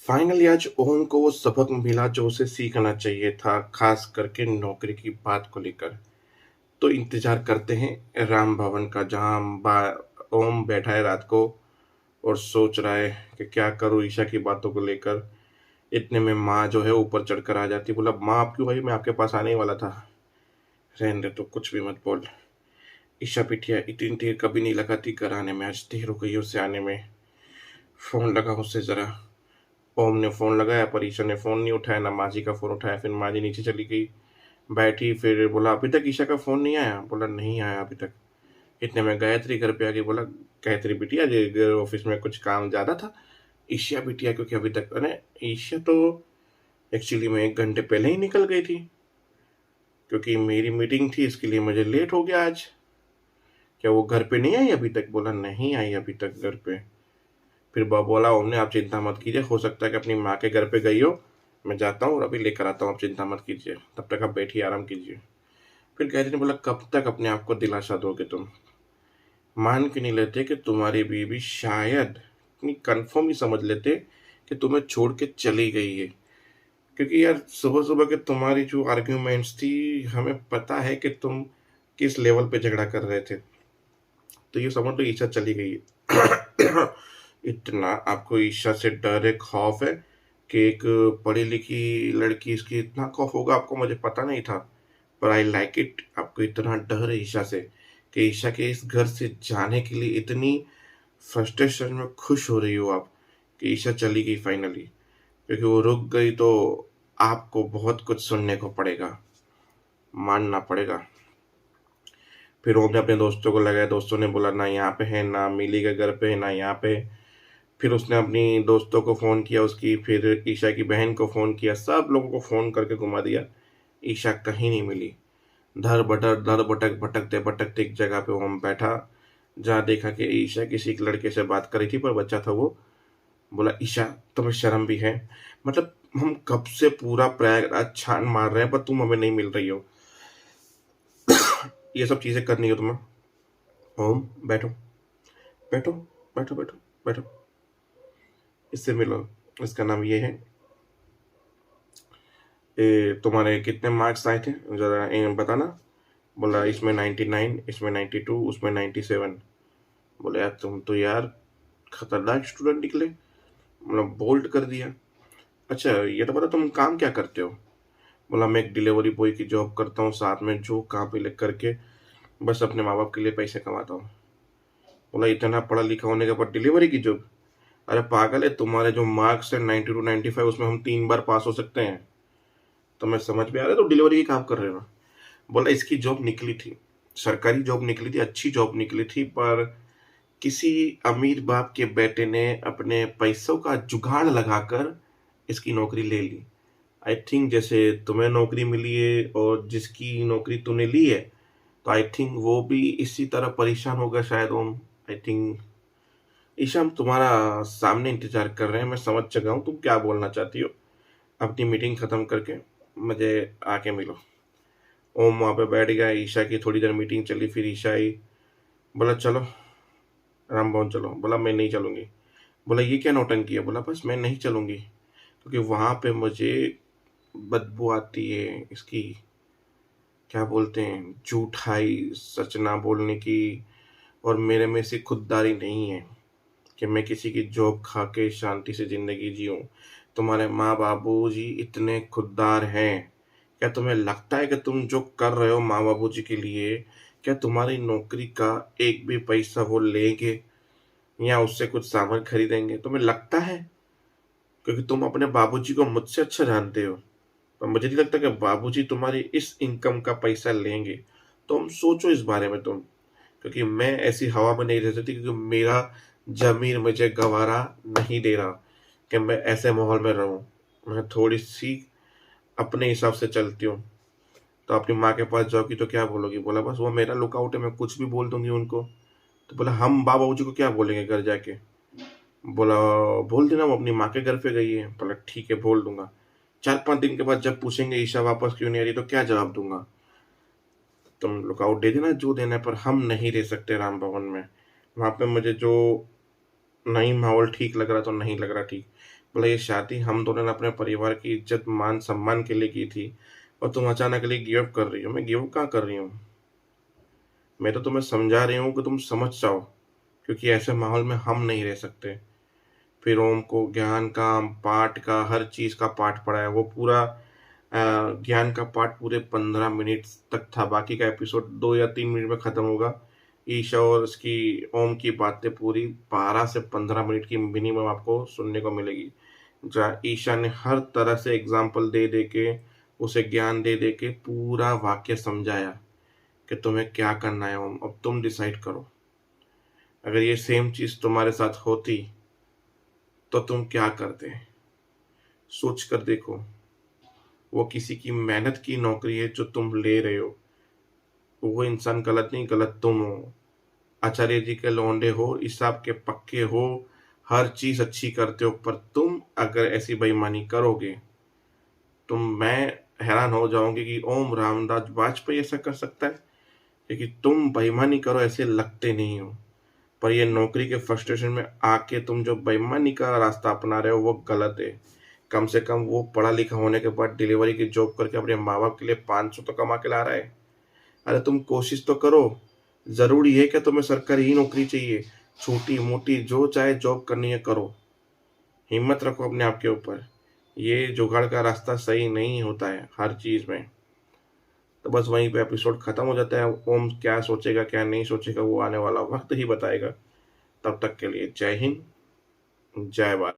Finally आज ओम को वो सबक मिला जो उसे सीखना चाहिए था, खास करके नौकरी की बात को लेकर। तो इंतजार करते हैं राम भवन का, जहाँ ओम बैठा है रात को और सोच रहा है कि क्या करूँ ईशा की बातों को लेकर। इतने में माँ जो है ऊपर चढ़कर आ जाती, बोला माँ आप क्यों आई, मैं आपके पास आने ही वाला था। रहने दे, तो कुछ भी मत बोल। ईशा बिटिया इतनी देर कभी नहीं लगाती घर आने में, आज देर हो गई उसे आने में। फोन लगा उससे जरा। ओम ने फ़ोन लगाया पर ईशा ने फ़ोन नहीं उठाया, ना माँ जी का फ़ोन उठाया। फिर माँ जी नीचे चली गई, बैठी, फिर बोला अभी तक ईशा का फ़ोन नहीं आया? बोला नहीं आया अभी तक। इतने में गायत्री घर पे आ गई, बोला गायत्री बिटिया ये ऑफिस में कुछ काम ज़्यादा था? ईशा बिटिया क्योंकि अभी तक, अरे ईशा तो एक्चुअली में 1 घंटे पहले ही निकल गई थी, क्योंकि मेरी मीटिंग थी, इसके लिए मुझे लेट हो गया आज। क्या वो घर पे नहीं आई अभी तक? बोला नहीं आई अभी तक घर पे। फिर बोला ओम ने आप चिंता मत कीजिए, हो सकता है कि अपनी माँ के घर पे गई हो, मैं जाता हूँ और अभी लेकर आता हूँ, आप चिंता मत कीजिए, तब तक आप बैठिए आराम कीजिए। फिर गायत्री ने बोला कब तक अपने आप को दिलासा दोगे तुम? मान क्यों नहीं लेते कि तुम्हारी बीवी शायद इतनी कंफर्म ही समझ लेते कि तुम्हें छोड़ के चली गई है। क्योंकि यार सुबह सुबह के तुम्हारी जो आर्ग्यूमेंट्स थी, हमें पता है कि तुम किस लेवल पे झगड़ा कर रहे थे। तो ये समझ लो ईशा चली गई है। इतना आपको ईशा से डर है, खौफ है कि एक पढ़ी लिखी लड़की, इसकी इतना खौफ होगा आपको, मुझे पता नहीं था। पर आई लाइक इट, आपको इतना डर है ईशा से कि ईशा के इस घर से जाने के लिए इतनी फ्रस्ट्रेशन में खुश हो रही हो आप कि ईशा चली गई फाइनली। क्योंकि वो रुक गई तो आपको बहुत कुछ सुनने को पड़ेगा, मानना पड़ेगा। फिर वो अपने अपने दोस्तों को लगाया, दोस्तों ने बोला ना यहाँ पे है, ना मिली के घर पे है, ना यहाँ पे। फिर उसने अपनी दोस्तों को फ़ोन किया उसकी, फिर ईशा की बहन को फ़ोन किया, सब लोगों को फ़ोन करके घुमा दिया। ईशा कहीं नहीं मिली। धर भटक भटकते भटकते एक जगह पे ओम बैठा, जहाँ देखा कि ईशा किसी एक लड़के से बात कर रही थी, पर बच्चा था वो। बोला ईशा तुम्हें शर्म भी है? मतलब हम कब से पूरा प्रयागराज छान मार रहे हैं, पर तुम हमें नहीं मिल रही हो। ये सब चीज़ें करनी है तुम्हें। ओम बैठो, बैठो, बैठो, बैठो, बैठो, इससे मिलो। इसका नाम ये है। तुम्हारे कितने मार्क्स आए थे जरा बताना। बोला इसमें 99, इसमें 92, उसमें 97। बोले यार तुम तो यार खतरनाक स्टूडेंट निकले, मतलब बोल्ड कर दिया। अच्छा ये तो बता तुम काम क्या करते हो? बोला मैं एक डिलीवरी बॉय की जॉब करता हूँ, साथ में जो काम मिले करके बस अपने माँ बाप के लिए पैसे कमाता हूँ। बोला इतना पढ़ा लिखा होने के बाद डिलीवरी की जॉब? अरे पागल है, तुम्हारे जो मार्क्स है 92 to 95, उसमें हम 3 बार पास हो सकते हैं। तो मैं समझ में आ रहा है तो डिलीवरी की काम कर रहे हो। बोला इसकी जॉब निकली थी, सरकारी जॉब निकली थी, अच्छी जॉब निकली थी, पर किसी अमीर बाप के बेटे ने अपने पैसों का जुगाड़ लगाकर इसकी नौकरी ले ली। आई थिंक जैसे तुम्हें नौकरी मिली है और जिसकी नौकरी तूने ली है, तो आई थिंक वो भी इसी तरह परेशान होगा शायद ओम। आई थिंक ईशा हम तुम्हारा सामने इंतजार कर रहे हैं, मैं समझ चुका हूँ तुम क्या बोलना चाहती हो। अपनी मीटिंग खत्म करके मुझे आके मिलो। ओम वहाँ पे बैठ गया, ईशा की थोड़ी देर मीटिंग चली, फिर ईशा आई। बोला चलो राम भवन चलो। बोला मैं नहीं चलूँगी। बोला ये क्या नौटंकी है? बोला बस मैं नहीं चलूँगी, क्योंकि वहाँ पे मुझे बदबू आती है इसकी, क्या बोलते हैं, झूठाई, सच ना बोलने की। और मेरे में से खुददारी नहीं है कि मैं किसी की जॉब खा के शांति से ज़िंदगी जीऊँ। तुम्हारे माँ बाबूजी इतने खुददार हैं, क्या तुम्हें लगता है कि तुम जो कर रहे हो माँ बाबूजी के लिए, क्या तुम्हारी नौकरी का एक भी पैसा वो लेंगे या उससे कुछ सामान खरीदेंगे? तुम्हें लगता है? क्योंकि तुम अपने बाबूजी को मुझसे अच्छा जानते हो, पर मुझे नहीं लगता कि बाबूजी तुम्हारी इस इनकम का पैसा लेंगे। तुम सोचो इस बारे में तुम, क्योंकि मैं ऐसी हवा में नहीं रह सकती, क्योंकि मेरा ज़मीर मुझे गवारा नहीं दे रहा कि मैं ऐसे माहौल में रहूँ। मैं थोड़ी-सी अपने हिसाब से चलती हूँ। तो अपनी माँ के पास जाओगी तो क्या बोलोगी? बोला बस वो मेरा लुकआउट है, मैं कुछ भी बोल दूँगी उनको। तो बोला हम बाबूजी को क्या बोलेंगे घर जाके? बोला बोल देना वो अपनी माँ के घर पे गई है। बोला ठीक है बोल दूँगा। 4-5 दिन के बाद जब पूछेंगे ईशा वापस क्यों नहीं आ रही, तो क्या जवाब दूँगा? तुम लुकआउट दे देना जो देना है, पर हम नहीं रह सकते राम भवन में। वहाँ पे मुझे जो नहीं माहौल ठीक लग रहा तो नहीं लग रहा ठीक। बोला ये शादी हम दोनों ने अपने परिवार की इज्जत मान सम्मान के लिए की थी और तुम अचानक लिए गिव अप कर रही हो। मैं गिव अप कहाँ कर रही हूँ, मैं तो तुम्हें समझा रही हूँ कि तुम समझ जाओ, क्योंकि ऐसे माहौल में हम नहीं रह सकते। फिर ओम को ज्ञान का, पाठ का, हर चीज़ का पाठ पढ़ाया। वो पूरा ज्ञान का पाठ पूरे 15 मिनट तक था, बाकी का एपिसोड 2 या 3 मिनट में ख़त्म होगा। ईशा और उसकी ओम की बातें पूरी 12 से 15 मिनट की मिनिमम आपको सुनने को मिलेगी, जहाँ ईशा ने हर तरह से एग्जाम्पल दे दे के, उसे ज्ञान दे दे के पूरा वाक्य समझाया कि तुम्हें क्या करना है ओम, अब तुम डिसाइड करो। अगर ये सेम चीज़ तुम्हारे साथ होती तो तुम क्या करते, सोच कर देखो। वो किसी की मेहनत की नौकरी है जो तुम ले रहे हो। वो इंसान गलत नहीं, गलत तुम हो। आचार्य जी के लौंडे हो, हिसाब के पक्के हो, हर चीज अच्छी करते हो, पर तुम अगर ऐसी बेईमानी करोगे तो मैं हैरान हो जाऊंगी कि ओम रामदास वाजपेयी ऐसा कर सकता है। क्योंकि तुम बेईमानी करो ऐसे लगते नहीं हो, पर ये नौकरी के फ्रस्ट्रेशन में आके तुम जो बेईमानी का रास्ता अपना रहे हो वो गलत है। कम से कम वो पढ़ा लिखा होने के बाद डिलीवरी की जॉब करके अपने माँ बाप के लिए 500 तो कमा के ला रहा है। अरे तुम कोशिश तो करो। जरूरी है क्या तुम्हें सरकारी ही नौकरी चाहिए? छोटी मोटी जो चाहे जॉब करनी है करो। हिम्मत रखो अपने आप के ऊपर। ये जुगाड़ का रास्ता सही नहीं होता है हर चीज में। तो बस वहीं पे एपिसोड खत्म हो जाता है। ओम क्या सोचेगा क्या नहीं सोचेगा वो आने वाला वक्त ही बताएगा। तब तक के लिए जय हिंद, जय भारत।